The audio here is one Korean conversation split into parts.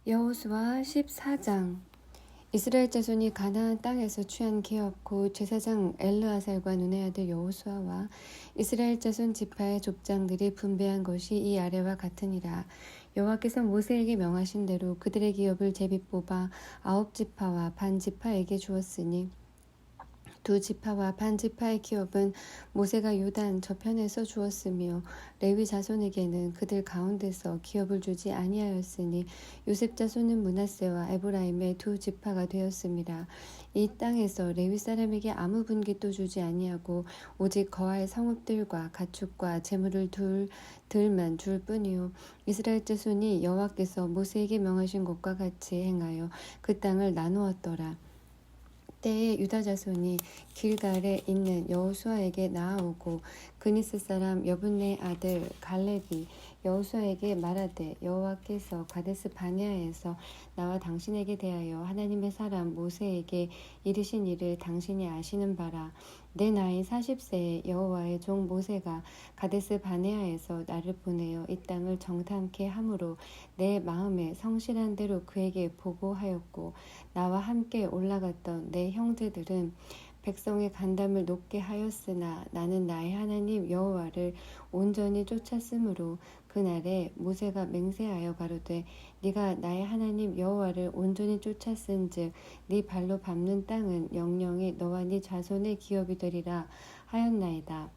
여호수아 14장. 이스라엘 자손이 가나안 땅에서 취한 기업 곧 제사장 엘르아살과 눈의 아들 여호수아와 이스라엘 자손 지파의 족장들이 분배한 것이 이 아래와 같으니라. 여호와께서 모세에게 명하신 대로 그들의 기업을 제비 뽑아 9지파와 반 지파에게 주었으니 2지파와 반 지파의 기업은 모세가 요단 저편에서 주었으며 레위 자손에게는 그들 가운데서 기업을 주지 아니하였으니 요셉 자손은 므낫세와 에브라임의 2지파가 되었습니다. 이 땅에서 레위 사람에게 아무 분깃도 주지 아니하고 오직 거할 성읍들과 가축과 재물을 들만 줄 뿐이요 이스라엘 자손이 여호와께서 모세에게 명하신 것과 같이 행하여 그 땅을 나누었더라. 때에 유다 자손이 길갈에 있는 여호수아에게 나아오고 그니스 사람 여분네 아들 갈렙이 여호수아에게 말하되 여호와께서 가데스 바네아에서 나와 당신에게 대하여 하나님의 사람 모세에게 이르신 일을 당신이 아시는 바라. 내 나이 40세에 여호와의 종 모세가 가데스 바네아에서 나를 보내어 이 땅을 정탐케 함으로 내 마음에 성실한 대로 그에게 보고하였고 나와 함께 올라갔던 내 형제들은 백성의 간담을 높게 하였으나 나는 나의 하나님 여호와를 온전히 쫓았으므로 그날에 모세가 맹세하여 가로되 네가 나의 하나님 여호와를 온전히 쫓았은즉 네 발로 밟는 땅은 영영이 너와 네 자손의 기업이 되리라 하였나이다.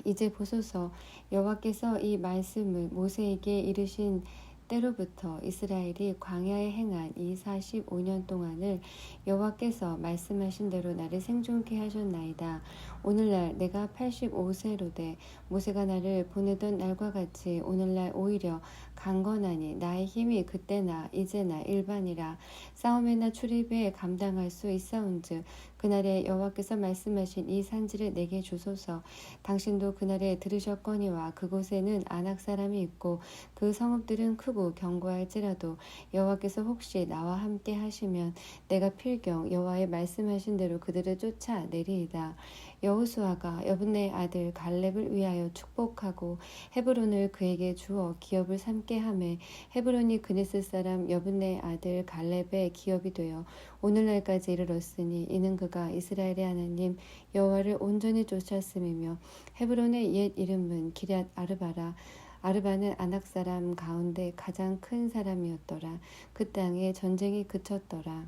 이제 보소서 여호와께서 이 말씀을 모세에게 이르신 때로부터 이스라엘이 광야에 행한 이 45년 동안을 여호와께서 말씀하신 대로 나를 생존케 하셨나이다. 오늘날 내가 85세로 돼 모세가 나를 보내던 날과 같이 오늘날 오히려 강건하니 나의 힘이 그때나 이제나 일반이라. 싸움에나 출입에 감당할 수 있사온즉 그날에 여호와께서 말씀하신 이 산지를 내게 주소서. 당신도 그날에 들으셨거니와 그곳에는 아낙 사람이 있고 그 성읍들은 크고 견고할지라도 여호와께서 혹시 나와 함께 하시면 내가 필경 여호와의 말씀하신 대로 그들을 쫓아내리이다. 여호수아가 여분네 아들 갈렙을 위하여 축복하고 헤브론을 그에게 주어 기업을 삼게 하매 헤브론이 그니스 사람 여분네 아들 갈렙의 기업이 되어 오늘날까지 이르렀으니 이는 그가 이스라엘의 하나님 여호와를 온전히 쫓았음이며 헤브론의 옛 이름은 기럇 아르바라. 아르바는 아낙 사람 가운데 가장 큰 사람이었더라. 그 땅에 전쟁이 그쳤더라.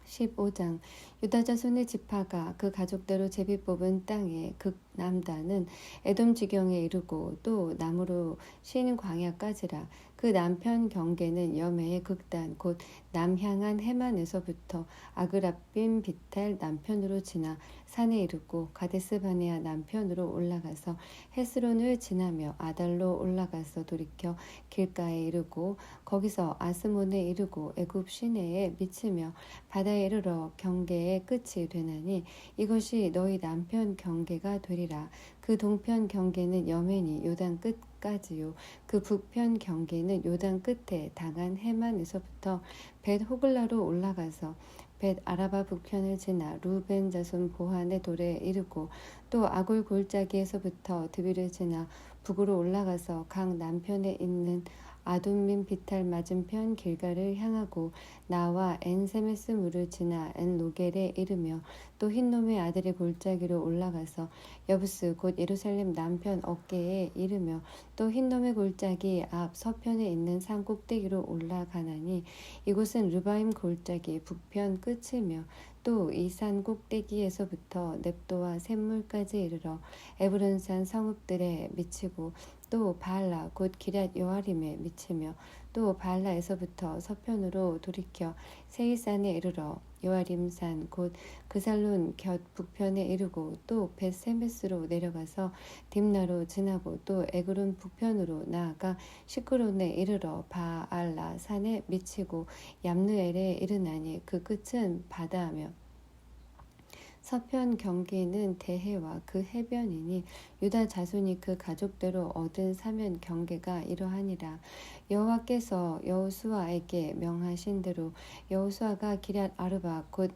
15장. 유다 자손의 지파가 그 가족대로 제비 뽑은 땅의 극남단은 에돔 지경에 이르고 또 남으로 신 광야까지라. 그 남편 경계는 여매의 극단 곧 남향한 해만에서부터 아그라빔 비탈 남편으로 지나 산에 이르고 가데스 바네아 남편으로 올라가서 헤스론을 지나며 아달로 올라가서 돌이켜 길가에 이르고 거기서 아스몬에 이르고 애굽 시내에 미치며 바다에 이르러 경계의 끝이 되나니 이것이 너희 남편 경계가 되리라. 그 동편 경계는 여맨이 요단 끝까지요 그 북편 경계는 요단 끝에 당한 해만에서부터 벳 호글라로 올라가서 벳 아라바 북편을 지나 루벤 자손 보한의 돌에 이르고 또 아골 골짜기에서부터 드비를 지나 북으로 올라가서 강 남편에 있는 아둠민 비탈 맞은편 길가를 향하고 나와 엔세메스 물을 지나 엔로겔에 이르며 또 흰놈의 아들의 골짜기로 올라가서 여부스 곧 예루살렘 남편 어깨에 이르며 또 흰놈의 골짜기 앞 서편에 있는 산 꼭대기로 올라가나니 이곳은 르바임 골짜기 북편 끝이며 또 이 산 꼭대기에서부터 넵도와 샘물까지 이르러 에브론산 성읍들에 미치고 또 바알라 곧 기럇 여아림에 미치며 또 바알라에서부터 서편으로 돌이켜 세이산에 이르러 여아림산 곧 그살론 곁 북편에 이르고 또 벳세메스로 내려가서 딥나로 지나고 또 에그론 북편으로 나아가 시크론에 이르러 바알라 산에 미치고 얌느엘에 이르나니 그 끝은 바다하며 서편 경계는 대해와 그 해변이니 유다 자손이 그 가족대로 얻은 사면 경계가 이러하니라. 여호와께서 여호수아에게 명하신 대로 여호수아가 기럇 아르바 곧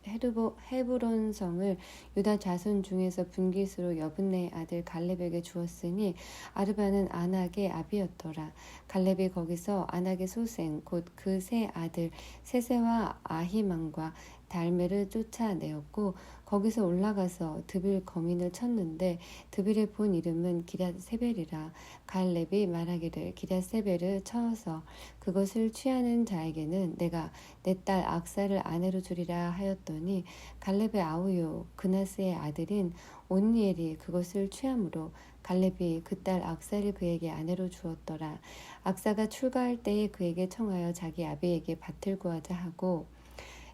헤브론 성을 유다 자손 중에서 분깃으로 여분네의 아들 갈렙에게 주었으니 아르바는 아낙의 아비였더라. 갈렙이 거기서 아낙의 소생 곧 그 세 아들 세세와 아히만과 달메를 쫓아내었고 거기서 올라가서 드빌 거민을 쳤는데 드빌의 본 이름은 기럇세벨이라. 갈렙이 말하기를 기럇세벨을 쳐서 그것을 취하는 자에게는 내가 내 딸 악사를 아내로 주리라 하였더니 갈렙의 아우요 그나스의 아들인 온니엘이 그것을 취함으로 갈렙이 그 딸 악사를 그에게 아내로 주었더라. 악사가 출가할 때에 그에게 청하여 자기 아비에게 밭을 구하자 하고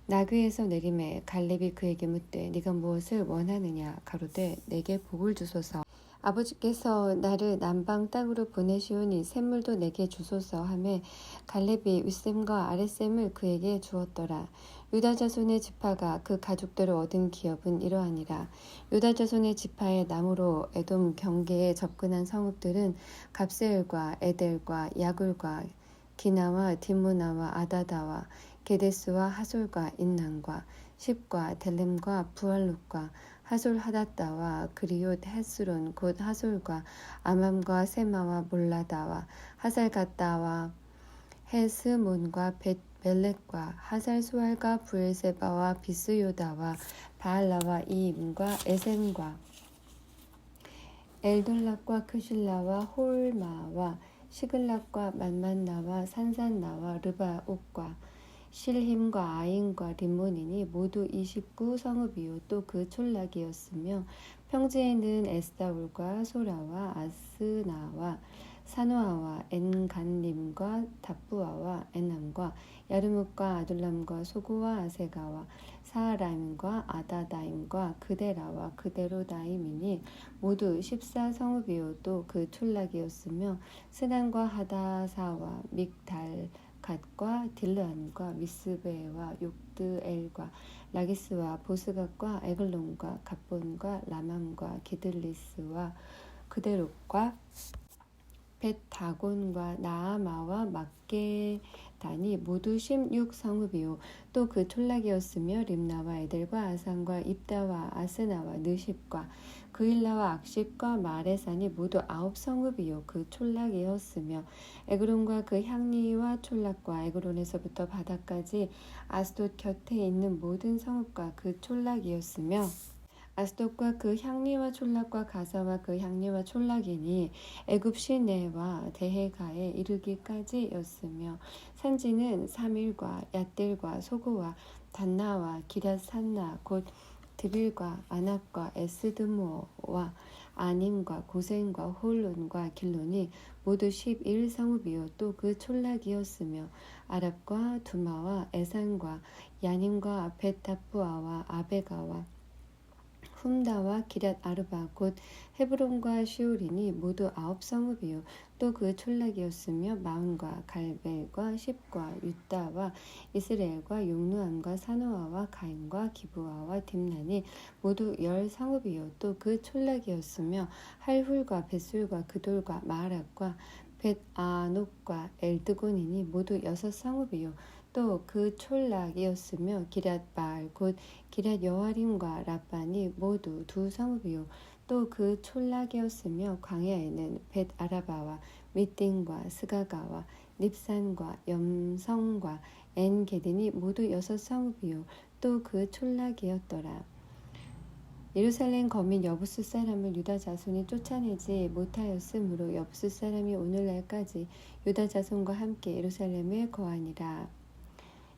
나귀에서 내림에 갈렙이 그에게 묻되 네가 무엇을 원하느냐 가로되 내게 복을 주소서. 아버지께서 나를 남방 땅으로 보내시오니 샘물도 내게 주소서 하매 갈렙이 윗샘과 아랫샘을 그에게 주었더라. 유다 자손의 지파가 그 가족대로 얻은 기업은 이러하니라. 유다 자손의 지파의 남으로 에돔 경계에 접근한 성읍들은 갑세엘과 에델과 야굴과 기나와 딥무나와 아다다와 게데스와 하솔과 인난과 십과 델렘과 부알룩과 하솔 하닷다와 그리옷 헷스론 곧 하솔과 아맘과 세마와 몰라다와 하살갓다와 헤스몬과 벳멜렉과 하살수알과 부엘세바와 비스요다와 바알라와 이임과 에센과 엘돌락과 크실라와 홀마와 시글락과 만만나와 산산나와 르바옥과 실힘과 아인과 림몬이니 모두 29성읍이요 또 그 촌락이었으며 평지에는 에스다올과 소라와 아스나와 사노아와 엔간림과 답부아와 에남과 야르묵과 아둘람과 소고와 아세가와 사하라임과 아다다임과 그데라와 그데로다임이니 모두 14성읍이요 또 그 촌락이었으며 스단과 하다사와 믹달 갓과 딜르안과 미스베와 욕드엘과 라기스와 보스갓과 에글론과 갑본과 라맘과 기들리스와 그데롯과 벳다곤과 나아마와 막게단이 모두 16성읍이요 또 그 촌락이었으며 림나와 에델과 아산과 입다와 아스나와 느십과 그일라와 악십과 마레산이 모두 9성읍이요 그 촌락이었으며 에그론과 그 향리와 촌락과 에그론에서부터 바다까지 아스돗 곁에 있는 모든 성읍과 그 촌락이었으며 아스돗과 그 향리와 촌락과 가사와 그 향리와 촌락이니 애굽 시내와 대해가에 이르기까지였으며 산지는 사밀과 얏들과 소고와 단나와 기럇산나 곧 드빌과 아낙과 에스드모와 아님과 고센과 홀론과 길론이 모두 11성읍이요 또 그 촌락이었으며 아랍과 두마와 에산과 야님과 벳다푸아와 아베가와 훔다와 기럇 아르바 곧 헤브론과 시올이니 모두 9성읍이요 또 그 촌락이었으며 마온과 갈벨과 십과 유다와 이스라엘과 용누암과 사노아와 가인과 기브아와 딥난이 모두 10성읍이요 또 그 촌락이었으며 할훌과 벳술과 그돌과 마하락과 벳아녹과 엘드곤이니 모두 6성읍이요 또 그 촌락이었으며 기럇바알 곧 기럇 여아림과 라반이 모두 2성읍이요 또 그 촌락이었으며 광야에는 벳 아라바와 미띵과 스가가와 닙산과 염성과 엔게딘이 모두 6성읍이요 또 그 촌락이었더라. 예루살렘 거민 여부스 사람을 유다 자손이 쫓아내지 못하였으므로 여부스 사람이 오늘날까지 유다 자손과 함께 예루살렘에 거하니라.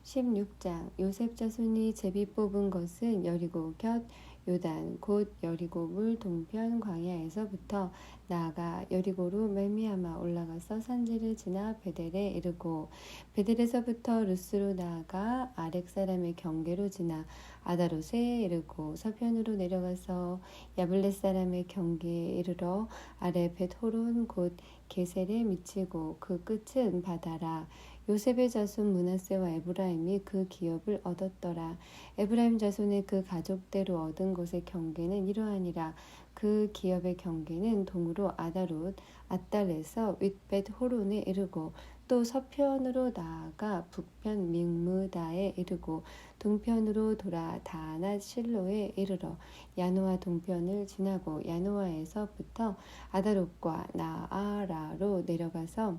16장 요셉 자손이 제비 뽑은 것은 여리고 곁 요단 곧 여리고 물 동편 광야에서부터 나아가 여리고로 말미암아 올라가서 산지를 지나 베델에 이르고 베델에서부터 루스로 나아가 아렉 사람의 경계로 지나 아다롯에 이르고 서편으로 내려가서 야블렛 사람의 경계에 이르러 아래 벳호론 곧 게셀에 미치고 그 끝은 바다라. 요셉의 자손 므낫세와 에브라임이 그 기업을 얻었더라. 에브라임 자손의 그 가족대로 얻은 것의 경계는 이러하니라. 그 기업의 경계는 동으로 아다롯 앗달에서 윗벳 호론에 이르고 또 서편으로 나아가 북편 믹므다에 이르고 동편으로 돌아 다낫 실로에 이르러 야노아 동편을 지나고 야노아에서부터 아다롯과 나아라로 내려가서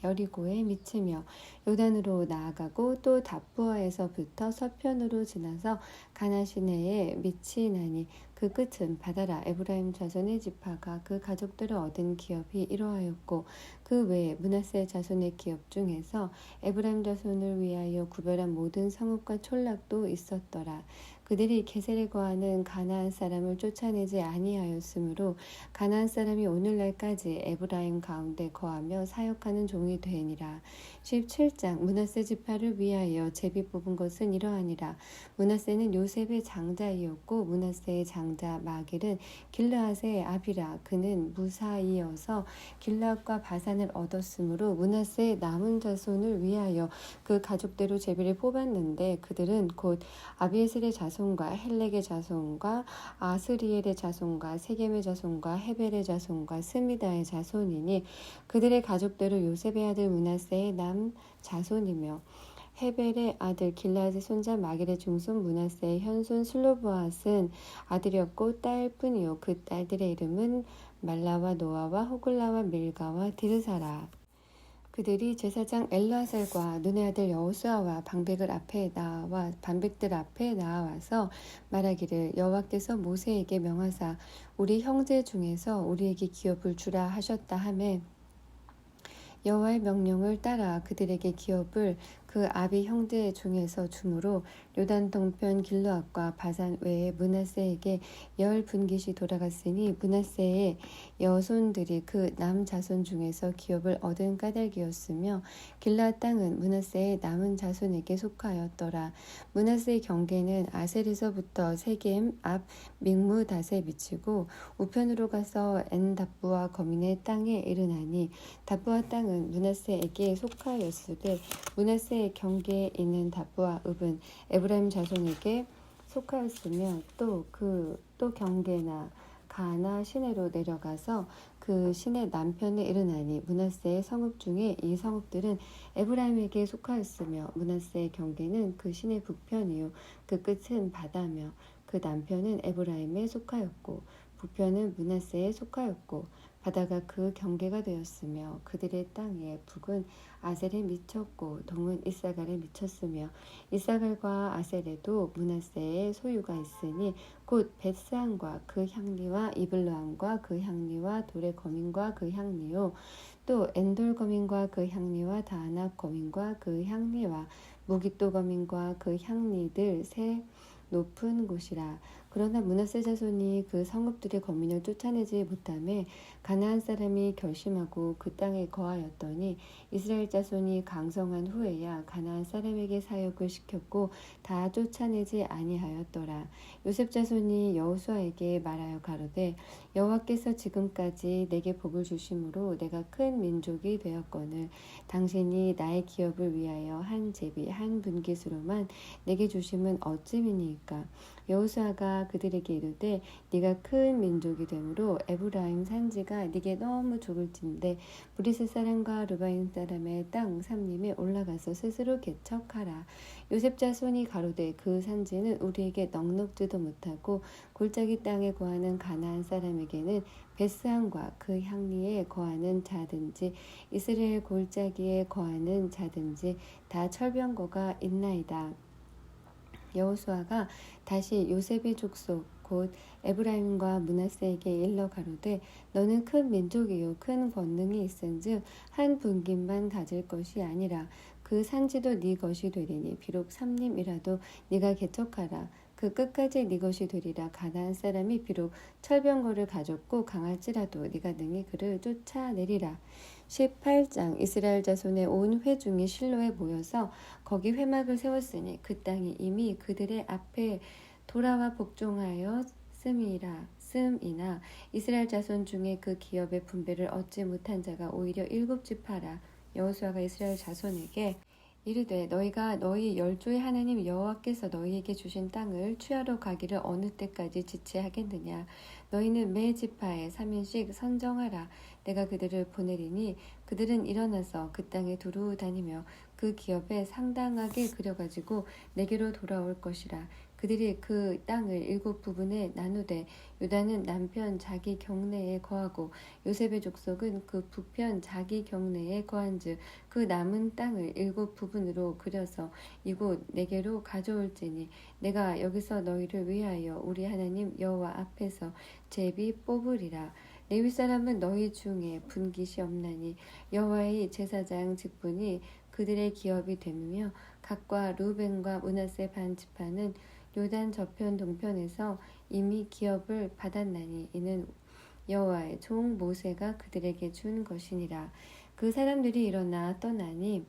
여리고에 미치며 요단으로 나아가고 또 답부아에서부터 서편으로 지나서 가나 시내에 미치나니 그 끝은 바다라. 에브라임 자손의 지파가 그 가족들을 얻은 기업이 이러하였고 그 외에 므낫세 자손의 기업 중에서 에브라임 자손을 위하여 구별한 모든 성읍과 촌락도 있었더라. 그들이 게셀에 거하는 가나안 사람을 쫓아내지 아니하였으므로 가나안 사람이 오늘날까지 에브라임 가운데 거하며 사역하는 종이 되니라. 17장 므낫세 지파를 위하여 제비 뽑은 것은 이러하니라. 므낫세는 요셉의 장자이었고 므낫세의 장자 마길은 길르앗의 아비라. 그는 무사이어서 길르앗과 바산을 얻었으므로 므낫세의 남은 자손을 위하여 그 가족대로 제비를 뽑았는데 그들은 곧 아비에셀의 자손과 헬렉의 자손과 아스리엘의 자손과 세겜의 자손과 헤벨의 자손과 스미다의 자손이니 그들의 가족대로 요셉의 아들 므낫세의 남 자손이며 헤벨의 아들 길라앗의 손자 마길의 중손 므낫세의 현손 슬로보앗은 아들이었고 딸뿐이요 그 딸들의 이름은 말라와 노아와 호글라와 밀가와 디르사라. 그들이 제사장 엘르아살과 눈의 아들 여호수아와 방백들 앞에 나와서 말하기를 여호와께서 모세에게 명하사 우리 형제 중에서 우리에게 기업을 주라 하셨다 하매 여호와의 명령을 따라 그들에게 기업을 그 아비 형제 중에서 주므로 요단 동편 길르앗과 바산 외에 므낫세에게 10분깃이 돌아갔으니 므낫세의 여손들이 그 남 자손 중에서 기업을 얻은 까닭이었으며 길르앗 땅은 므낫세의 남은 자손에게 속하였더라. 므낫세의 경계는 아셀에서부터 세겜 앞 믹므닷에 미치고 우편으로 가서 엔답부와 거민의 땅에 이르나니 답부와 땅은 므낫세에게 속하였으되 므낫세의 경계에 있는 답부와 읍은 에브라임 자손에게 속하였으며 또 경계나 가나 시내로 내려가서 그 시내 남편에 이르나니 므낫세의 성읍 중에 이 성읍들은 에브라임에게 속하였으며 므낫세의 경계는 그 시내 북편이요 그 끝은 바다며 그 남편은 에브라임에 속하였고 북편은 므낫세에 속하였고 바다가 그 경계가 되었으며 그들의 땅의 북은 아셀에 미쳤고 동은 이사갈에 미쳤으며 이사갈과 아셀에도 므낫세의 소유가 있으니 곧 벳스안과 그 향리와 이블르함과 그 향리와 돌의 거민과 그 향리요 또 엔돌 거민과 그 향리와 다아낙 거민과 그 향리와 무깃도 거민과 그 향리들 새 높은 곳이라. 그러나 므낫세 자손이 그 성읍들의 거민을 쫓아내지 못하매 가나안 사람이 결심하고 그 땅에 거하였더니 이스라엘 자손이 강성한 후에야 가나안 사람에게 사역을 시켰고 다 쫓아내지 아니하였더라. 요셉 자손이 여호수아에게 말하여 가로되 여호와께서 지금까지 내게 복을 주심으로 내가 큰 민족이 되었거늘 당신이 나의 기업을 위하여 한 제비 한 분깃으로만 내게 주심은 어찌미니이까. 여호수아가 그들에게 이르되 네가 큰 민족이 되므로 에브라임 산지가 네게 너무 좁을진데 브리스 사람과 르바임 사람의 땅 삼림에 올라가서 스스로 개척하라. 요셉 자손이 가로되 그 산지는 우리에게 넉넉지도 못하고 골짜기 땅에 거하는 가나안 사람에게는 벳스안과 그 향리에 거하는 자든지 이스라엘 골짜기에 거하는 자든지 다 철병거가 있나이다. 여호수아가 다시 요셉의 족속 곧 에브라임과 므낫세에게 일러 가로되 너는 큰 민족이요 큰 권능이 있은즉 한 분깃만 가질 것이 아니라 그 산지도 네 것이 되리니 비록 삼림이라도 네가 개척하라. 그 끝까지 네 것이 되리라. 가나안 사람이 비록 철병거를 가졌고 강할지라도 네가 능히 그를 쫓아내리라. 18장 이스라엘 자손의 온 회중이 실로에 모여서 거기 회막을 세웠으니 그 땅이 이미 그들의 앞에 돌아와 복종하여 씀이나 이스라엘 자손 중에 그 기업의 분배를 얻지 못한 자가 오히려 7지파라. 여호수아가 이스라엘 자손에게 이르되 너희가 너희 열조의 하나님 여호와께서 너희에게 주신 땅을 취하러 가기를 어느 때까지 지체하겠느냐. 너희는 매 지파에 3인씩 선정하라. 내가 그들을 보내리니 그들은 일어나서 그 땅에 두루 다니며 그 기업에 상당하게 그려가지고 내게로 돌아올 것이라. 그들이 그 땅을 7부분에 나누되 유다는 남편 자기 경내에 거하고 요셉의 족속은 그 북편 자기 경내에 거한즉 그 남은 땅을 7부분으로 그려서 이곳 내게로 가져올지니 내가 여기서 너희를 위하여 우리 하나님 여호와 앞에서 제비 뽑으리라. 레위 사람은 너희 중에 분깃이 없나니 여호와의 제사장 직분이 그들의 기업이 되며 각과 루벤과 므낫세 반 지파는 요단 저편 동편에서 이미 기업을 받았나니 이는 여호와의 종 모세가 그들에게 준 것이니라. 그 사람들이 일어나 떠나니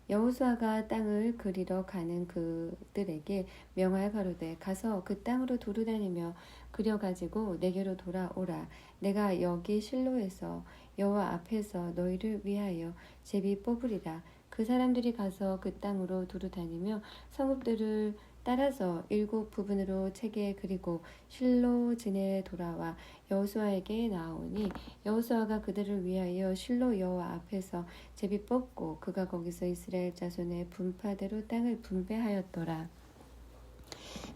여호수아가 땅을 그리러 가는 그들에게 명하여 가로되 가서 그 땅으로 두루다니며 그려가지고 내게로 돌아오라. 내가 여기 실로에서 여호와 앞에서 너희를 위하여 제비 뽑으리라. 그 사람들이 가서 그 땅으로 두루다니며 성읍들을 따라서 7부분으로 채게 그리고 실로 진에 돌아와 여호수아에게 나오니 여호수아가 그들을 위하여 실로 여호와 앞에서 제비 뽑고 그가 거기서 이스라엘 자손의 분파대로 땅을 분배하였더라.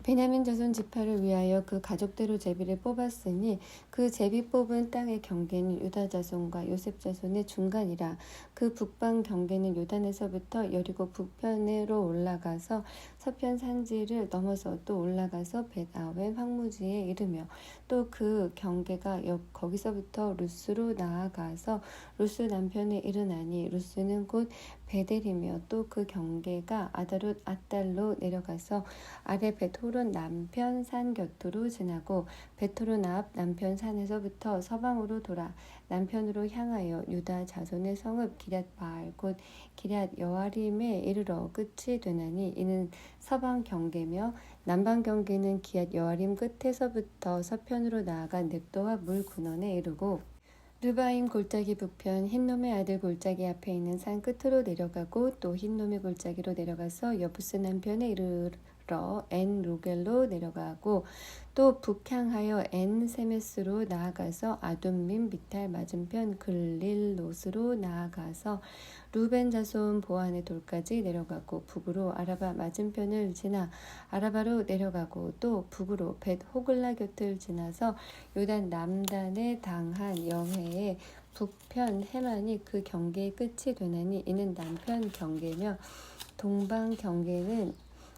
베냐민 자손 지파를 위하여 그 가족대로 제비를 뽑았으니 그 제비 뽑은 땅의 경계는 유다 자손과 요셉 자손의 중간이라. 그 북방 경계는 요단에서부터 여리고 북편으로 올라가서 서편 산지를 넘어서 또 올라가서 벳아웬 황무지에 이르며 또 그 경계가 거기서부터 루스로 나아가서 루스 남편에 이르나니 루스는 곧 베델이며 또 그 경계가 아다롯 앗달로 내려가서 아래 베토론 남편 산 곁으로 지나고 베토론 앞 남편 산에서부터 서방으로 돌아 남편으로 향하여 유다 자손의 성읍 기럇 바알 곧 기럇 여아림에 이르러 끝이 되나니 이는 서방 경계며 남방 경계는 기럇 여아림 끝에서부터 서편으로 나아가 넵도와 물 근원에 이르고 르바임 골짜기 북편 흰놈의 아들 골짜기 앞에 있는 산 끝으로 내려가고 또 흰놈의 골짜기로 내려가서 여부스 남편에 이르러 엔 로겔로 내려가고 또 북향하여 엔 세메스로 나아가서 아둠민 미탈 맞은편 글릴롯으로 나아가서 루벤 자손 보안의 돌까지 내려가고 북으로 아라바 맞은편을 지나 아라바로 내려가고 또 북으로 벳 호글라 곁을 지나서 요단 남단에 당한 영해의 북편 해만이 그 경계의 끝이 되나니 이는 남편 경계며 동방 경계는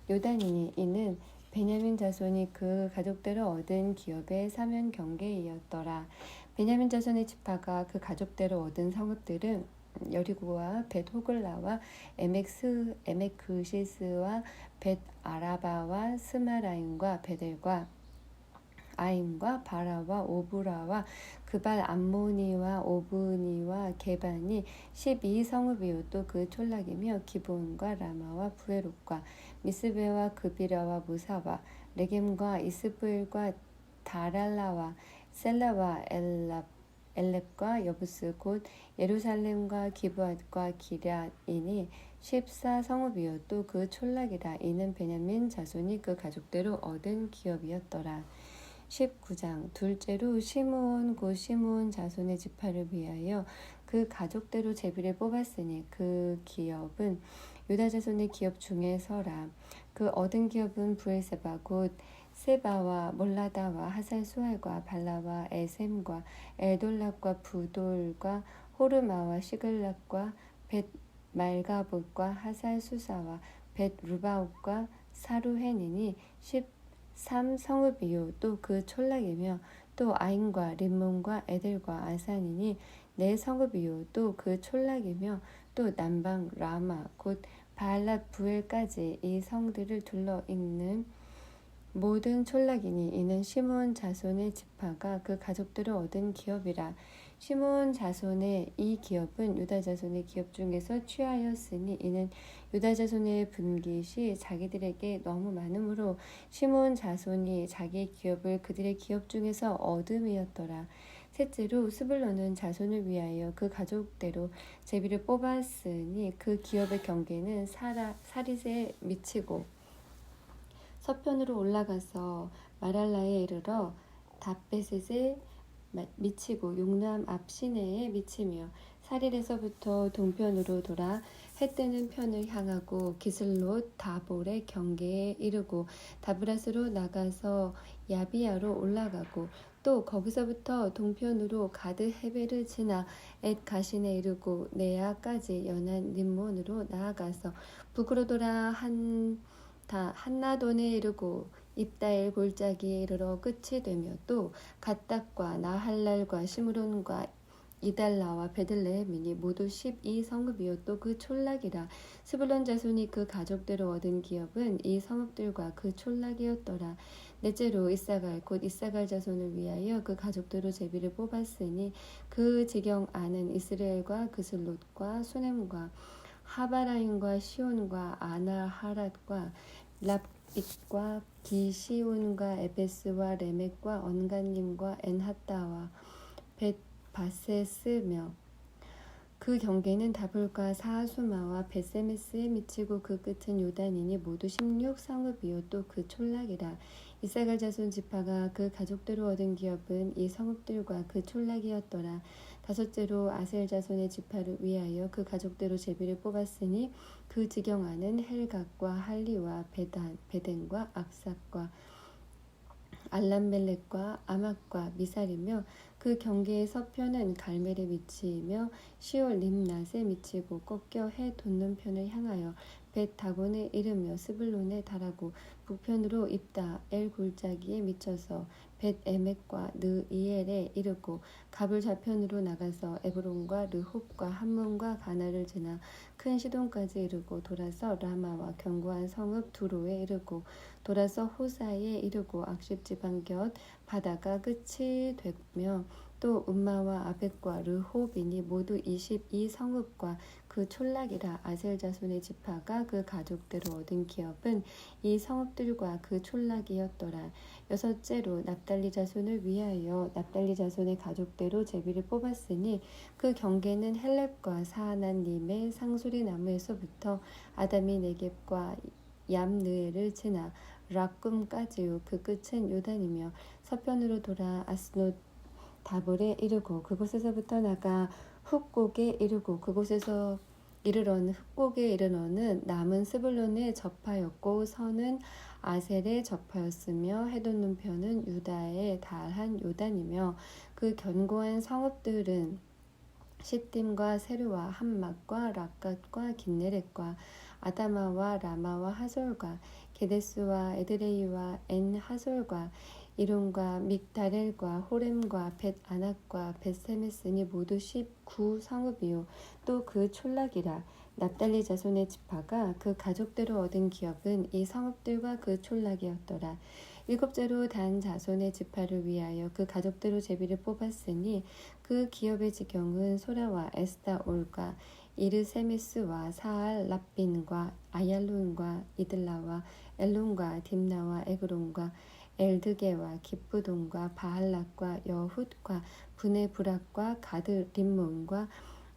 요단이니 이는 베냐민 자손이 그 가족대로 얻은 기업의 사면 경계이었더라. 베냐민 자손의 지파가 그 가족대로 얻은 성읍들은 여리고와 벳 호글라와 에멕그시스와 벳 아라바와 스마라임과 베델과 아임과 바라와 오브라와 그발 암모니와 오브니와 게반이 12성읍이요 또 그 촌락이며 기브온과 라마와 부에롯과 미스베와 그비라와 무사와 레겜과 이스부엘과 다랄라와 셀라와 엘렙과 여부스 곧 예루살렘과 기브앗과 기럇이니 14성읍이요 또 그 촌락이라. 이는 베냐민 자손이 그 가족대로 얻은 기업이었더라. 19장 둘째로 시므온 곧 시므온 자손의 지파를 위하여 그 가족대로 제비를 뽑았으니 그 기업은 유다 자손의 기업 중에서라. 그 얻은 기업은 부엘세바 곧 세바와 몰라다와 하살수알과 발라와 에셈과 엘돌락과 부돌과 호르마와 시글락과 벳 말가봇과 하살수사와 벳 루바옥과 사루헨이니 13성읍이요 또 그 촌락이며 또 아인과 림몬과 에델과 아산이니 4성읍이요 또 그 촌락이며 또 남방 라마 곧 바알랏 부엘까지 이 성들을 둘러 있는 모든 촌락이니 이는 시므온 자손의 지파가 그 가족들을 얻은 기업이라. 시므온 자손의 이 기업은 유다 자손의 기업 중에서 취하였으니 이는 유다 자손의 분깃이 자기들에게 너무 많으므로 시므온 자손이 자기의 기업을 그들의 기업 중에서 얻음이었더라. 셋째로 스불론은 자손을 위하여 그 가족대로 제비를 뽑았으니 그 기업의 경계는 사릿에 미치고 서편으로 올라가서 마랄라에 이르러 다베셋에 미치고 용남 앞 시내에 미치며 사릴에서부터 동편으로 돌아 해 뜨는 편을 향하고 기슬롯 다볼의 경계에 이르고 다브라스로 나가서 야비야로 올라가고 또 거기서부터 동편으로 가드 헤베를 지나 엣 가신에 이르고 네아까지 연한 림몬으로 나아가서 북으로 돌아 한나돈에 이르고 입다엘 골짜기에 이르러 끝이 되며 또 갓닥과 나할랄과 시므론과 이달라와 베들레헴이니 모두 12성읍이요 또 그 촌락이라. 스불론 자손이 그 가족대로 얻은 기업은 이 성읍들과 그 촌락이었더라. 넷째로 이사갈 곧 이사갈 자손을 위하여 그 가족대로 제비를 뽑았으니 그 지경 안은 이스라엘과 그슬롯과 수넴과 하바라임과 시온과 아나하랏과 랍빗과 기시온과 에베스와 레멕과 언간님과 엔하따와 벳바세스며 그 경계는 다볼과 사하수마와 벳세메스에 미치고 그 끝은 요단이니 모두 16성읍이요 또 그 촌락이라. 이사갈 자손 지파가 그 가족대로 얻은 기업은 이 성읍들과 그 촌락이었더라. 다섯째로 아셀 자손의 지파를 위하여 그 가족대로 제비를 뽑았으니 그 지경 안은 헬갓과 할리와 베덴과 악삽과 알람멜렉과 아막과 미살이며 그 경계의 서편은 갈멜에 미치며 시올 림낫에 미치고 꺾여 해 돋는 편을 향하여 벳 다곤에 이르며 스불론에 달하고 북편으로 입다 엘 골짜기에 미쳐서 벳 에멕과 느이엘에 이르고 갑을 좌편으로 나가서 에브론과 르홉과 함몬과 가나를 지나 큰 시돈까지 이르고 돌아서 라마와 견고한 성읍 두로에 이르고 돌아서 호사에 이르고 악십 지방 곁 바다가 끝이 되며 또 음마와 아벡과 르홉이니 모두 22성읍과 그 촌락이라. 아셀 자손의 지파가 그 가족대로 얻은 기업은 이 성읍들과 그 촌락이었더라. 여섯째로 납달리 자손을 위하여 납달리 자손의 가족대로 제비를 뽑았으니 그 경계는 헬렙과 사하난님의 상수리 나무에서부터 아담이 네겝과 얌느에를 지나 락꿈까지요 그 끝은 요단이며 서편으로 돌아 아스노 다볼에 이르고 그곳에서부터 나가 훅곡에 이르고 그곳에서 이르러는 훅곡에 이르러는 남은 스불론에 접하였고 서는 아셀에 접하였으며 해돋는 편은 유다에 달한 요단이며 그 견고한 성읍들은 시딤과 세르와 함막과 락갓과 긴네렛과 아다마와 라마와 하솔과 게데스와 에드레이와 엔 하솔과 이론과 믹다렐과 호렘과 벳 아낙과 벳세메스니 모두 19성읍이요 또 그 촌락이라. 납달리 자손의 지파가 그 가족대로 얻은 기업은 이 성읍들과 그 촌락이었더라. 일곱째로 단 자손의 지파를 위하여 그 가족대로 제비를 뽑았으니 그 기업의 지경은 소라와 에스다올과 이르세메스와 사알 랍빈과 아얄론과 이들라와 엘론과 딥나와 에그론과 엘드게와 기쁘돈과 바할락과 여훗과 브네브락과 가드 림몬과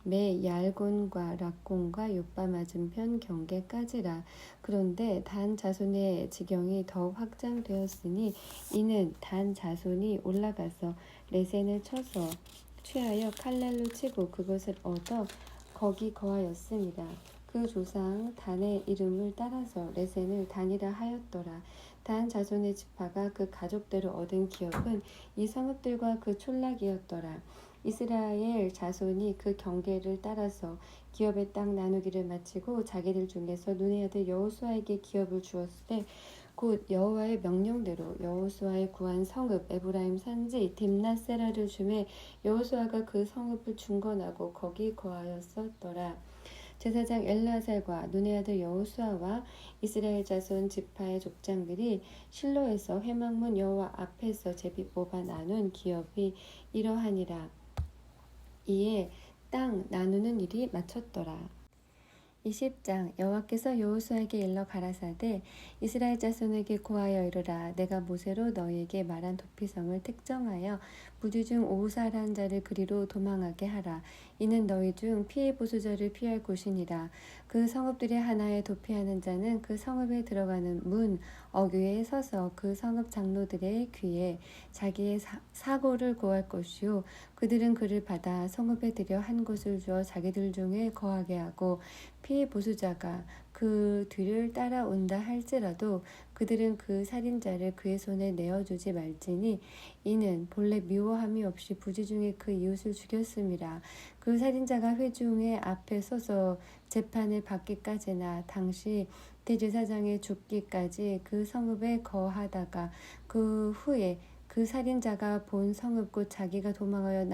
매 얄곤과 락곤과 요빠 맞은편 경계까지라. 그런데 단 자손의 지경이 더욱 확장되었으니 이는 단 자손이 올라가서 레센을 쳐서 취하여 칼날로 치고 그것을 얻어 거기 거하였습니다. 그 조상 단의 이름을 따라서 레센을 단이라 하였더라. 단 자손의 지파가 그 가족대로 얻은 기업은 이 성읍들과 그 촌락이었더라. 이스라엘 자손이 그 경계를 따라서 기업의 땅 나누기를 마치고 자기들 중에서 눈의 아들 여호수아에게 기업을 주었을 때 곧 여호와의 명령대로 여호수아의 구한 성읍 에브라임 산지 딥나세라를 주매 여호수아가 그 성읍을 중건하고 거기 거하였었더라. 제사장 엘르아살과 눈의 아들 여호수아와 이스라엘 자손 지파의 족장들이 실로에서 회막문 여호와 앞에서 제비 뽑아 나눈 기업이 이러하니라. 이에 땅 나누는 일이 마쳤더라. 20장 여호와께서 여호수아에게 일러 가라사대 이스라엘 자손에게 고하여 이르라. 내가 모세로 너희에게 말한 도피성을 특정하여 부지 중 오살한 자를 그리로 도망하게 하라. 이는 너희 중 피해 보수자를 피할 곳이니라. 그 성읍들의 하나에 도피하는 자는 그 성읍에 들어가는 문 어귀에 서서 그 성읍 장로들의 귀에 자기의 사고를 고할 것이요 그들은 그를 받아 성읍에 들여 한 곳을 주어 자기들 중에 거하게 하고 피해 보수자가 그 뒤를 따라온다 할지라도 그들은 그 살인자를 그의 손에 내어주지 말지니 이는 본래 미워함이 없이 부지 중에 그 이웃을 죽였음이라. 그 살인자가 회중의 앞에 서서 재판을 받기까지나 당시 대제사장의 죽기까지 그 성읍에 거하다가 그 후에 그 살인자가 본 성읍 곧 자기가 도망하여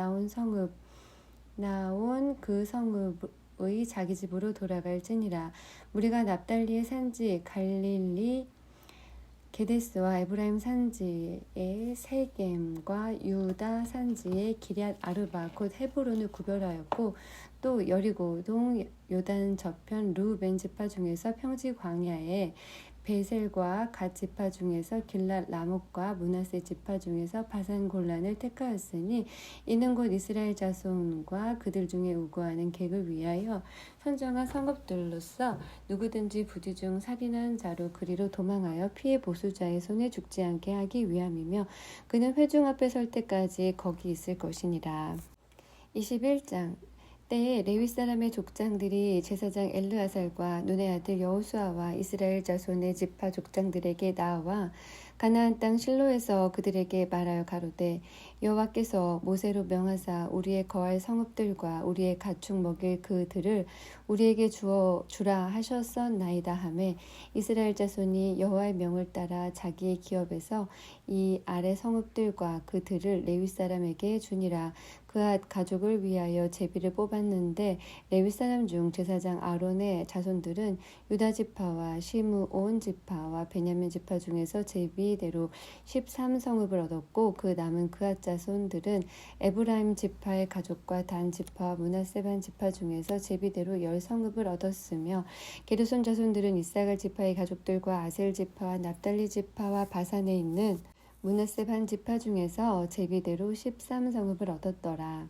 나온 그 성읍의 자기 집으로 돌아갈지니라. 무리가 납달리의 산지 갈릴리 게데스와 에브라임 산지의 세겜과 유다 산지의 기럇 아르바 곧 헤브론을 구별하였고 또 여리고 동 요단 저편 르우벤 지파 중에서 평지 광야에 베셀과 갓 지파 중에서 길랏 라못과 므낫세 지파 중에서 바산 골란을 택하였으니 이는 곧 이스라엘 자손과 그들 중에 우고하는 객을 위하여 선정한 성읍들로서 누구든지 부지 중 살인한 자로 그리로 도망하여 피해 보수자의 손에 죽지 않게 하기 위함이며 그는 회중 앞에 설 때까지 거기 있을 것이니라. 21장 때에 레위 사람의 족장들이 제사장 엘르아살과 눈의 아들 여호수아와 이스라엘 자손의 지파 족장들에게 나와 가나안 땅 실로에서 그들에게 말하여 가로되 여호와께서 모세로 명하사 우리의 거할 성읍들과 우리의 가축 먹일 그들을 우리에게 주라 하셨었나이다 하매 이스라엘 자손이 여호와의 명을 따라 자기의 기업에서 이 아래 성읍들과 그들을 레위 사람에게 주니라. 그앗 가족을 위하여 제비를 뽑았는데 레위 사람 중 제사장 아론의 자손들은 유다 지파와 시므온 지파와 베냐민 지파 중에서 제비대로 13성읍을 얻었고 그 남은 그앗 자손들은 에브라임 지파의 가족과 단 지파와 므낫세 반 지파 중에서 제비대로 10성읍을 얻었으며 게르손 자손들은 이사갈 지파의 가족들과 아셀 지파와 납달리 지파와 바산에 있는 므낫세 반 지파 중에서 제비대로 13성읍을 얻었더라.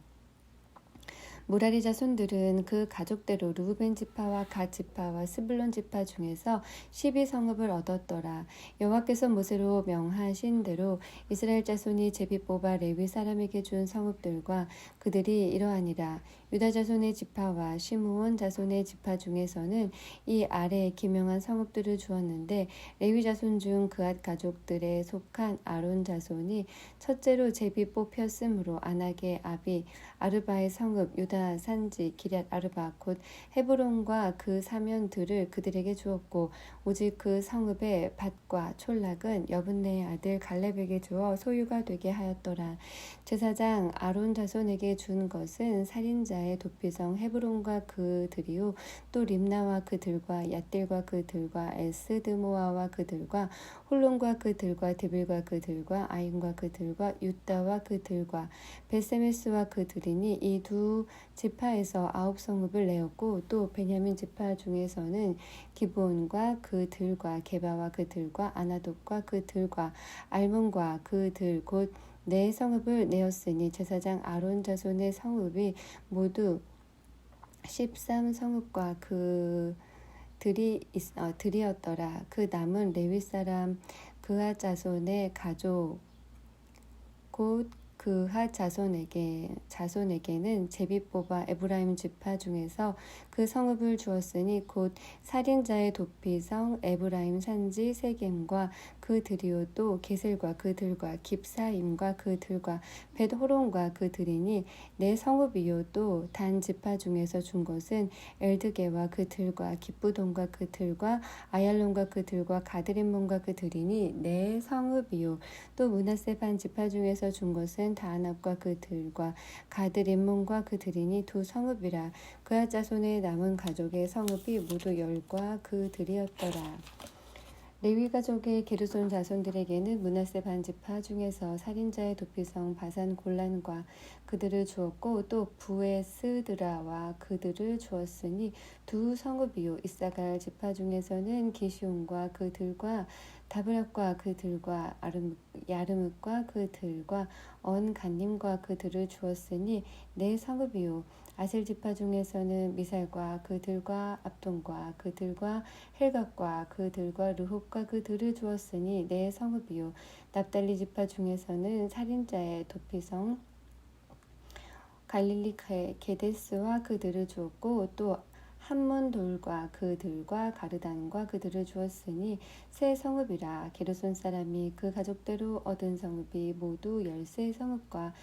무라리 자손들은 그 가족대로 르우벤 지파와 갓 지파와 스불론 지파 중에서 12성읍을 얻었더라. 여호와께서 모세로 명하신 대로 이스라엘 자손이 제비 뽑아 레위 사람에게 준 성읍들과 그들이 이러하니라. 유다 자손의 지파와 시므온 자손의 지파 중에서는 이 아래 기명한 성읍들을 주었는데 레위 자손 중 그앗 가족들에 속한 아론 자손이 첫째로 제비 뽑혔으므로 아낙의 아비 아르바의 성읍 유다 산지 기럇 아르바 곧 헤브론과 그 사면들을 그들에게 주었고 오직 그 성읍의 밭과 촌락은 여분네의 아들 갈렙에게 주어 소유가 되게 하였더라. 제사장 아론 자손에게 준 것은 살인자의 도피성 헤브론과 그들이요 또 림나와 그들과 얏딜과 그들과 에스드모아와 그들과 홀론과 그들과 드빌과 그들과 아인과 그들과 유다와 그들과 베세메스와 그들이니 이 두 지파에서 9성읍을 내었고 또 베냐민 지파 중에서는 기브온과 그들과 게바와 그들과 아나돗과 그들과 알몬과 그들 곧 네 성읍을 내었으니 제사장 아론 자손의 성읍이 모두 13성읍과 들이었더라. 그 남은 레위 사람 그앗 자손의 가족 곧 그앗 자손에게는 제비 뽑아 에브라임 지파 중에서 그 성읍을 주었으니 곧 살인자의 도피성 에브라임 산지 세겜과 그들이요 또 게셀과 그들과 깁사임과 그들과 벳호론과 그들이니 네 성읍이요 또 단 지파 중에서 준 것은 엘드게와 그들과 기쁘돈과 그들과 아얄론과 그들과 가드림몬과 그들이니 네 성읍이요 또 므낫세 반 지파 중에서 준 것은 다낙과 그들과 가드 림몬과 그들이니 두 성읍이라. 그앗 자손의 남은 가족의 성읍이 모두 열과 그들이었더라. 레위 가족의 게르손 자손들에게는 므낫세 반지파 중에서 살인자의 도피성 바산 골란과 그들을 주었고 또 부에스드라와 그들을 주었으니 두 성읍이요. 이사갈 지파 중에서는 기시온과 그들과 다브락과 그들과 야르뭇과 그들과 언간님과 그들을 주었으니 네 성읍이요. 아셀 지파 중에서는 미살과 그들과 압돈과 그들과 헬각과 그들과 르홉과 그들을 주었으니 네 성읍이요. 납달리 지파 중에서는 살인자의 도피성 갈릴리 게데스와 그들을 주었고 또 한몬돌과 그들과 가르단과 그들을 주었으니 세 성읍이라. 게르손 사람이 그 가족대로 얻은 성읍이 모두 13성읍과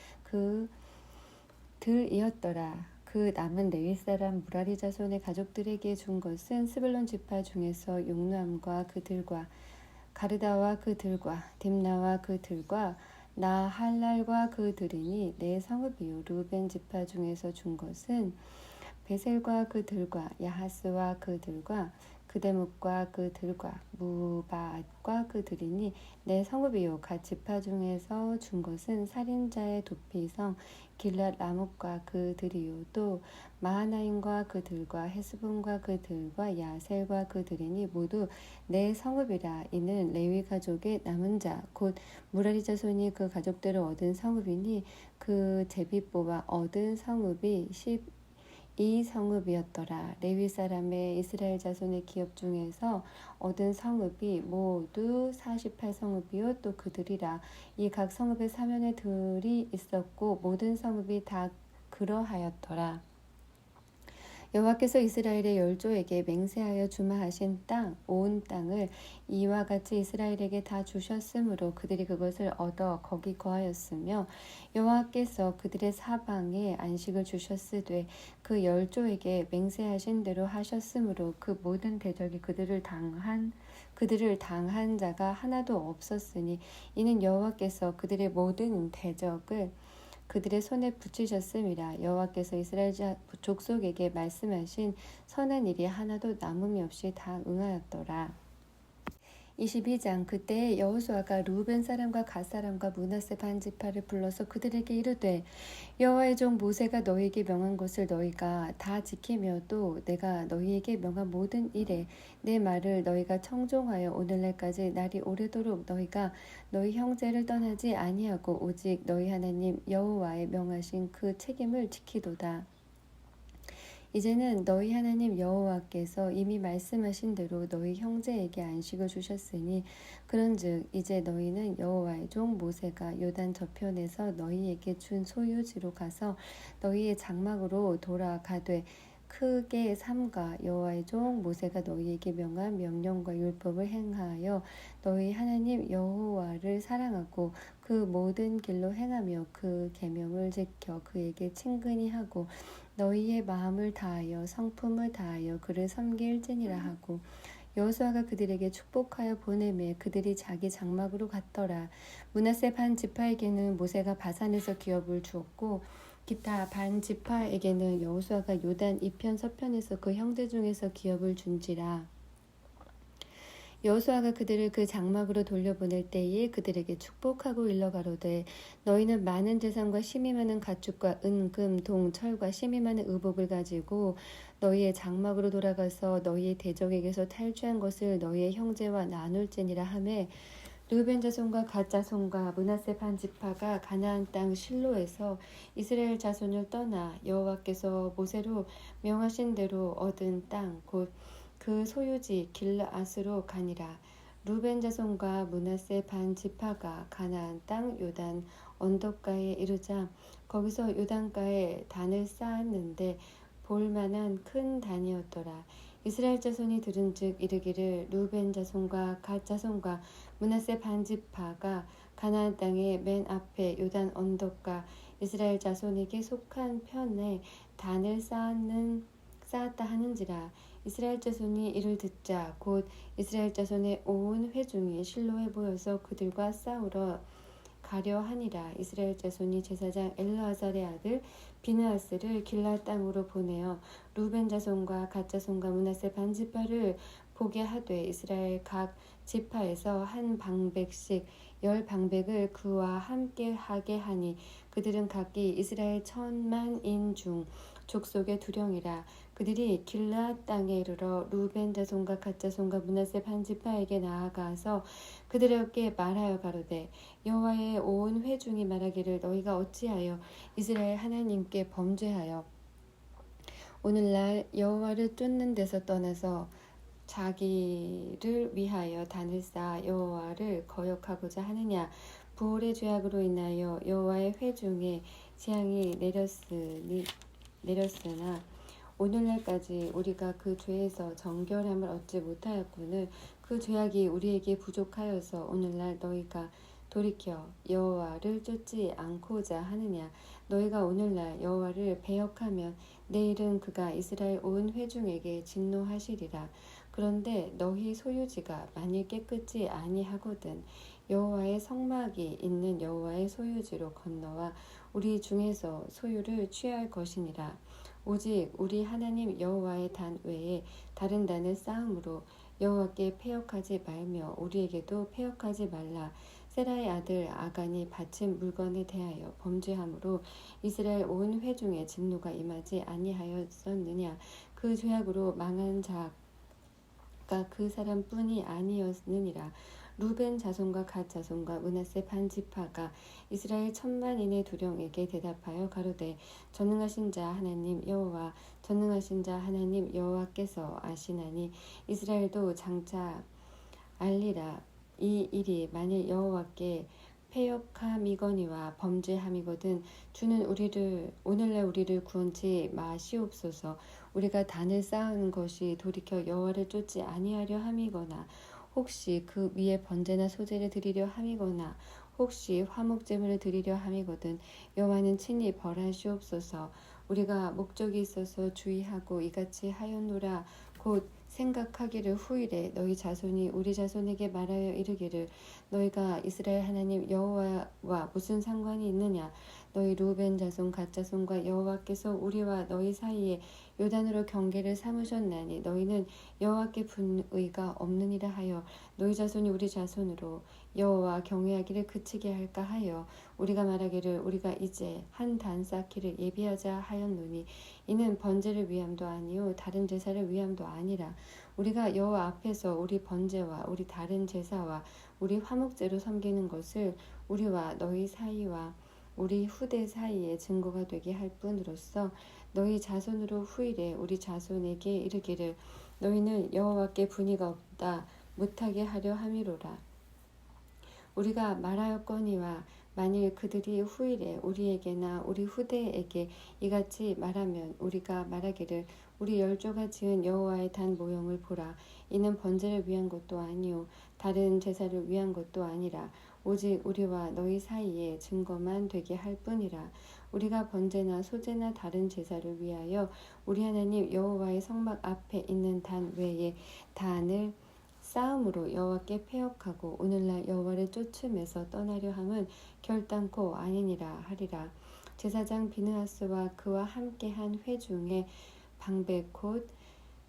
그들이었더라. 그 남은 레위 사람 무라리 자손의 가족들에게 준 것은 스불론 지파 중에서 용람과 그들과 가르다와 그들과 딥나와 그들과 나할랄과 그들이니 네 성읍이요. 루벤 지파 중에서 준 것은 베셀과 그들과 야하스와 그들과 그데뭇과 그들과 무바앗과 그들이니 네 성읍이요. 갓 지파 중에서 준 것은 살인자의 도피성 길랏 라못과 그들이요. 또 마하나임과 그들과 헤스본과 그들과 야셀과 그들이니 모두 네 성읍이라. 이는 레위 가족의 남은 자 곧 무라리 자손이 그 가족대로 얻은 성읍이니 그 제비 뽑아 얻은 성읍이 12성읍이었더라. 레위 사람의 이스라엘 자손의 기업 중에서 얻은 성읍이 모두 48성읍이요. 또 그들이라. 이 각 성읍의 사면에 들이 있었고 모든 성읍이 다 그러하였더라. 여호와께서 이스라엘의 열조에게 맹세하여 주마하신 땅, 온 땅을 이와 같이 이스라엘에게 다 주셨으므로 그들이 그것을 얻어 거기 거하였으며 여호와께서 그들의 사방에 안식을 주셨으되 그 열조에게 맹세하신 대로 하셨으므로 그 모든 대적이 그들을 당한 자가 하나도 없었으니 이는 여호와께서 그들의 모든 대적을 그들의 손에 붙이셨음이라. 여호와께서 이스라엘 족속에게 말씀하신 선한 일이 하나도 남음이 없이 다 응하였더라. 22장. 그때 여호수아가 루벤 사람과 갓 사람과 므낫세 반지파를 불러서 그들에게 이르되 여호와의 종 모세가 너희에게 명한 것을 너희가 다 지키며 또 내가 너희에게 명한 모든 일에 내 말을 너희가 청종하여 오늘날까지 날이 오래도록 너희가 너희 형제를 떠나지 아니하고 오직 너희 하나님 여호와의 명하신 그 책임을 지키도다. 이제는 너희 하나님 여호와께서 이미 말씀하신 대로 너희 형제에게 안식을 주셨으니 그런즉 이제 너희는 여호와의 종 모세가 요단 저편에서 너희에게 준 소유지로 가서 너희의 장막으로 돌아가되 크게 삼가 여호와의 종 모세가 너희에게 명한 명령과 율법을 행하여 너희 하나님 여호와를 사랑하고 그 모든 길로 행하며 그 계명을 지켜 그에게 친근히 하고 너희의 마음을 다하여 성품을 다하여 그를 섬길지니라 하고 여호수아가 그들에게 축복하여 보내매 그들이 자기 장막으로 갔더라. 므낫세 반 지파에게는 모세가 바산에서 기업을 주었고 기타 반 지파에게는 여호수아가 요단 이편 서편에서 그 형제 중에서 기업을 준지라. 여호수아가 그들을 그 장막으로 돌려보낼 때에 그들에게 축복하고 일러가로되 너희는 많은 재산과 심히 많은 가축과 은, 금, 동, 철과 심히 많은 의복을 가지고 너희의 장막으로 돌아가서 너희의 대적에게서 탈취한 것을 너희의 형제와 나눌지니라 하매 르벤 자손과 갓 자손과 므낫세 반 지파가 가나안 땅 실로에서 이스라엘 자손을 떠나 여호와께서 모세로 명하신 대로 얻은 땅 곧 그 소유지 길르앗으로 가니라. 루벤 자손과 므낫세 반 지파가 가나안 땅 요단 언덕가에 이르자 거기서 요단가에 단을 쌓았는데 볼만한 큰 단이었더라. 이스라엘 자손이 들은즉 이르기를 루벤 자손과 갓 자손과 므낫세 반 지파가 가나안 땅의 맨 앞에 요단 언덕가 이스라엘 자손에게 속한 편에 단을 쌓았다 하는지라. 이스라엘 자손이 이를 듣자 곧 이스라엘 자손의 온 회중이 실로에 모여서 그들과 싸우러 가려 하니라. 이스라엘 자손이 제사장 엘르아살의 아들 비느하스를 길라 땅으로 보내어 루벤 자손과 갓 자손과 므낫세 반 지파를 보게 하되 이스라엘 각 지파에서 한 방백씩 10방백을 그와 함께 하게 하니 그들은 각기 이스라엘 10,000만인 중 족속의 두령이라. 그들이 길르앗 땅에 이르러 루벤 자손과 갓 자손과 므낫세 반 지파에게 나아가서 그들에게 말하여 가로되 여호와의 온 회중이 말하기를 너희가 어찌하여 이스라엘 하나님께 범죄하여 오늘날 여호와를 쫓는 데서 떠나서 자기를 위하여 단을 쌓아 여호와를 거역하고자 하느냐. 부올의 죄악으로 인하여 여호와의 회중에 재앙이 내렸으나 오늘날까지 우리가 그 죄에서 정결함을 얻지 못하였거늘 그 죄악이 우리에게 부족하여서 오늘날 너희가 돌이켜 여호와를 쫓지 않고자 하느냐. 너희가 오늘날 여호와를 배역하면 내일은 그가 이스라엘 온 회중에게 진노하시리라. 그런데 너희 소유지가 만일 깨끗지 아니하거든 여호와의 성막이 있는 여호와의 소유지로 건너와 우리 중에서 소유를 취할 것이니라. 오직 우리 하나님 여호와의 단 외에 다른 단을 쌓음으로 여호와께 패역하지 말며 우리에게도 패역하지 말라. 세라의 아들 아간이 바친 물건에 대하여 범죄함으로 이스라엘 온 회중의 진노가 임하지 아니하였었느냐. 그 죄악으로 망한 자가 그 사람뿐이 아니었느니라. 루벤 자손과 갓 자손과 므낫세 반 지파가 이스라엘 10,000만인의 두령에게 대답하여 가로되 전능하신 자 하나님 여호와 전능하신 자 하나님 여호와께서 아시나니 이스라엘도 장차 알리라. 이 일이 만일 여호와께 패역함이거니와 범죄함이거든 주는 오늘날 우리를 구원치 마시옵소서. 우리가 단을 쌓은 것이 돌이켜 여호와를 쫓지 아니하려 함이거나 혹시 그 위에 번제나 소제를 드리려 함이거나 혹시 화목제물을 드리려 함이거든 여호와는 친히 벌하시옵소서. 우리가 목적이 있어서 주의하고 이같이 하였노라. 곧 생각하기를 후일에 너희 자손이 우리 자손에게 말하여 이르기를 너희가 이스라엘 하나님 여호와와 무슨 상관이 있느냐. 너희 루벤 자손 갓 자손과 여호와께서 우리와 너희 사이에 요단으로 경계를 삼으셨나니 너희는 여호와께 분의가 없느니라 하여 너희 자손이 우리 자손으로 여호와 경외하기를 그치게 할까 하여 우리가 말하기를 우리가 이제 한 단 쌓기를 예비하자 하였노니 이는 번제를 위함도 아니요 다른 제사를 위함도 아니라 우리가 여호와 앞에서 우리 번제와 우리 다른 제사와 우리 화목제로 섬기는 것을 우리와 너희 사이와 우리 후대 사이에 증거가 되게 할 뿐으로써 너희 자손으로 후일에 우리 자손에게 이르기를 너희는 여호와께 분의가 없다 못하게 하려 함이로라. 우리가 말하였거니와 만일 그들이 후일에 우리에게나 우리 후대에게 이같이 말하면 우리가 말하기를 우리 열조가 지은 여호와의 단 모형을 보라. 이는 번제를 위한 것도 아니요 다른 제사를 위한 것도 아니라 오직 우리와 너희 사이에 증거만 되게 할 뿐이라. 우리가 번제나 소제나 다른 제사를 위하여 우리 하나님 여호와의 성막 앞에 있는 단 외에 단을 싸움으로 여호와께 패역하고 오늘날 여호와를 쫓음에서 떠나려 함은 결단코 아니니라 하리라. 제사장 비느하스와 그와 함께한 회중의 방백 곧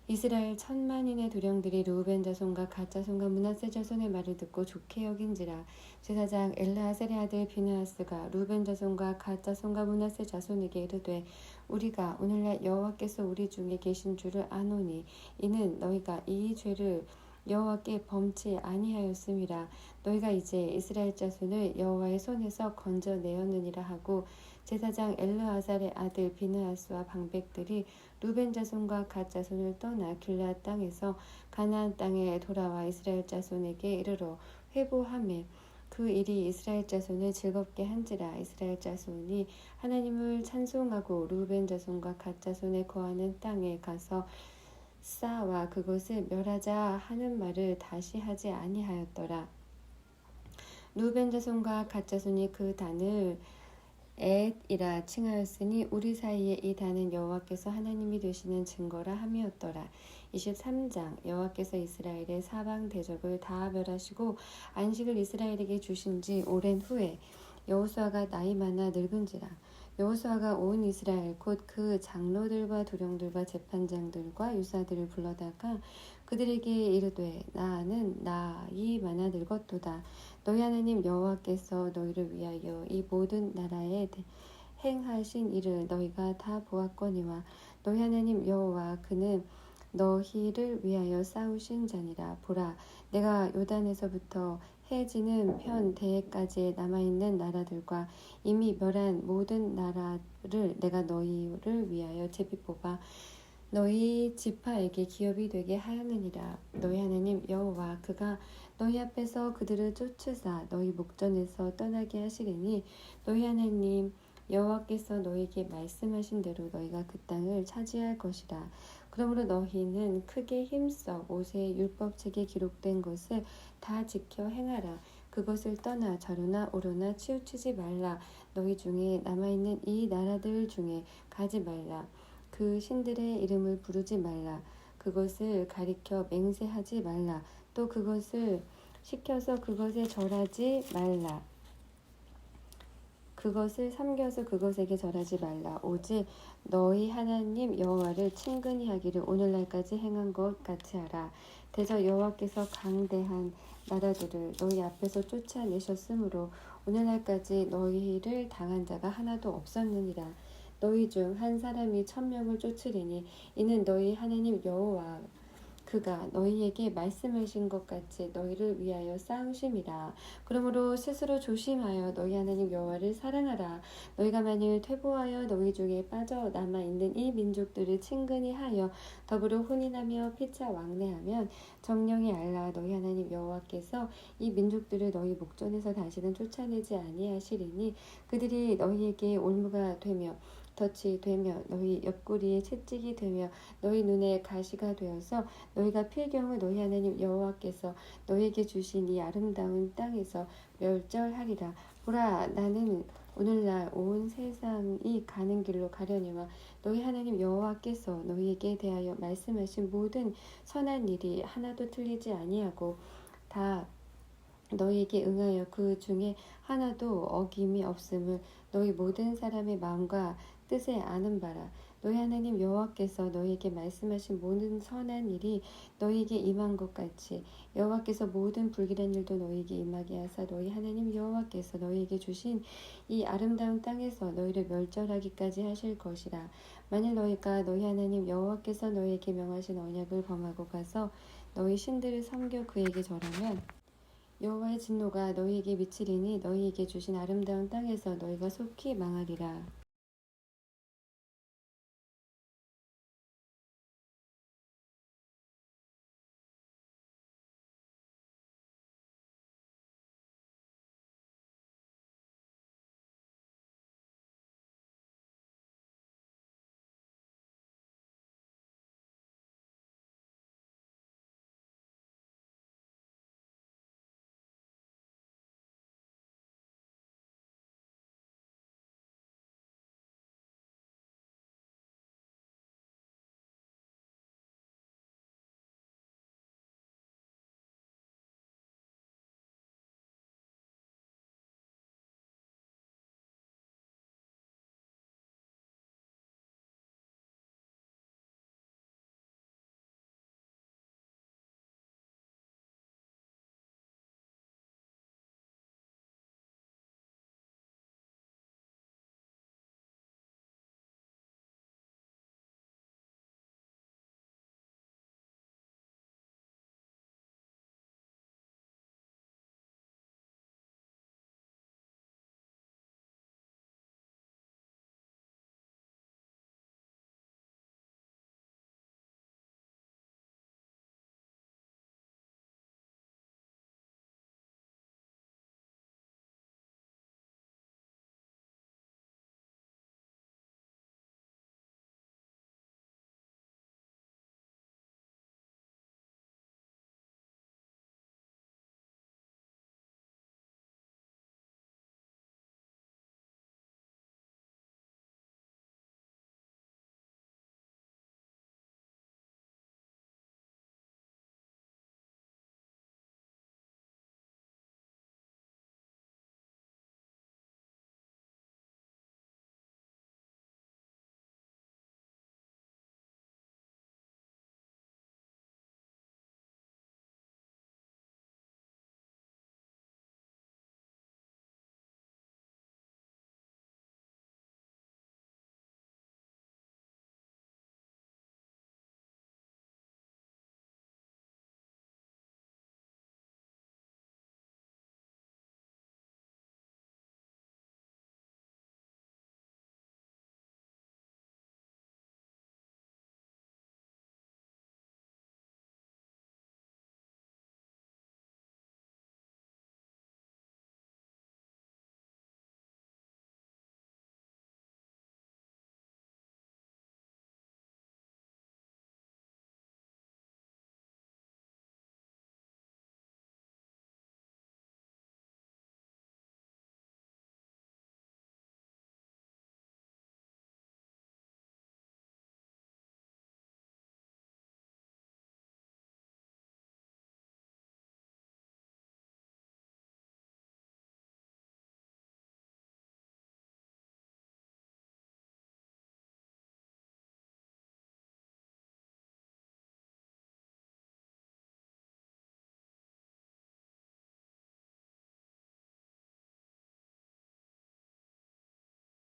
이스라엘 10,000만인의 두령들이 르우벤 자손과 갓 자손과 므낫세 자손의 말을 듣고 좋게 여긴지라. 제사장 엘르아셀의 아들 비느하스가 르우벤 자손과 갓 자손과 므낫세 자손에게 이르되 우리가 오늘날 여호와께서 우리 중에 계신 줄을 아노니 이는 너희가 이 죄를 여호와께 범치 아니하였음이라. 너희가 이제 이스라엘 자손을 여호와의 손에서 건져내었느니라 하고 제사장 엘르아살의 아들 비느하스와 방백들이 루벤 자손과 갓 자손을 떠나 길르앗 땅에서 가나안 땅에 돌아와 이스라엘 자손에게 이르러 회보하매 그 일이 이스라엘 자손을 즐겁게 한지라. 이스라엘 자손이 하나님을 찬송하고 루벤 자손과 갓 자손에 거하는 땅에 가서 쌓아와 그것을 멸하자 하는 말을 다시 하지 아니하였더라. 루벤 자손과 갓 자손이 그 단을 엣이라 칭하였으니 우리 사이에 이 단은 여호와께서 하나님이 되시는 증거라 함이었더라. 23장 여호와께서 이스라엘의 사방 대적을 다 멸하시고 안식을 이스라엘에게 주신 지 오랜 후에 여호수아가 나이 많아 늙은지라. 여호수아가 온 이스라엘 곧 그 장로들과 두령들과 재판장들과 유사들을 불러다가 그들에게 이르되 나는 나이 많아 늙었도다. 너희 하나님 여호와께서 너희를 위하여 이 모든 나라에 행하신 일을 너희가 다 보았거니와 너희 하나님 여호와 그는 너희를 위하여 싸우신 자니라. 보라, 내가 요단에서부터 해 지는 편 대해까지 남아있는 나라들과 이미 멸한 모든 나라를 내가 너희를 위하여 제비 뽑아 너희 지파에게 기업이 되게 하였느니라. 너희 하나님 여호와 그가 너희 앞에서 그들을 쫓으사 너희 목전에서 떠나게 하시리니 너희 하나님 여호와께서 너희에게 말씀하신 대로 너희가 그 땅을 차지할 것이라. 그러므로 너희는 크게 힘써 모세의 율법책에 기록된 것을 다 지켜 행하라. 그것을 떠나 좌로나 우로나 치우치지 말라. 너희 중에 남아있는 이 나라들 중에 가지 말라. 그 신들의 이름을 부르지 말라. 그것을 가리켜 맹세하지 말라. 또 그것을 시켜서 그것에 절하지 말라. 그것을 섬겨서 그것에게 절하지 말라. 오직 너희 하나님 여호와를 친근히 하기를 오늘날까지 행한 것 같이 하라. 대저 여호와께서 강대한 나라들을 너희 앞에서 쫓아내셨으므로 오늘날까지 너희를 당한 자가 하나도 없었느니라. 너희 중 한 사람이 1000명을 쫓으리니 이는 너희 하나님 여호와 그가 너희에게 말씀하신 것 같이 너희를 위하여 싸우심이라. 그러므로 스스로 조심하여 너희 하나님 여호와를 사랑하라. 너희가 만일 퇴보하여 너희 중에 빠져 남아 있는 이 민족들을 친근히 하여 더불어 혼인하며 피차 왕래하면 정령이 알라. 너희 하나님 여호와께서 이 민족들을 너희 목전에서 다시는 쫓아내지 아니하시리니 그들이 너희에게 올무가 되며 덫이 되며 너희 옆구리에 채찍이 되며 너희 눈에 가시가 되어서 너희가 필경을 너희 하나님 여호와께서 너희에게 주신 이 아름다운 땅에서 멸절하리라. 보라, 나는 오늘날 온 세상이 가는 길로 가려니와 너희 하나님 여호와께서 너희에게 대하여 말씀하신 모든 선한 일이 하나도 틀리지 아니하고 다 너희에게 응하여 그 중에 하나도 어김이 없음을 너희 모든 사람의 마음과 뜻에 아는 바라. 너희 하나님 여호와께서 너희에게 말씀하신 모든 선한 일이 너희에게 임한 것 같이 여호와께서 모든 불길한 일도 너희에게 임하게 하사 너희 하나님 여호와께서 너희에게 주신 이 아름다운 땅에서 너희를 멸절하기까지 하실 것이라. 만일 너희가 너희 하나님 여호와께서 너희에게 명하신 언약을 범하고 가서 너희 신들을 섬겨 그에게 절하면 여호와의 진노가 너희에게 미치리니 너희에게 주신 아름다운 땅에서 너희가 속히 망하리라.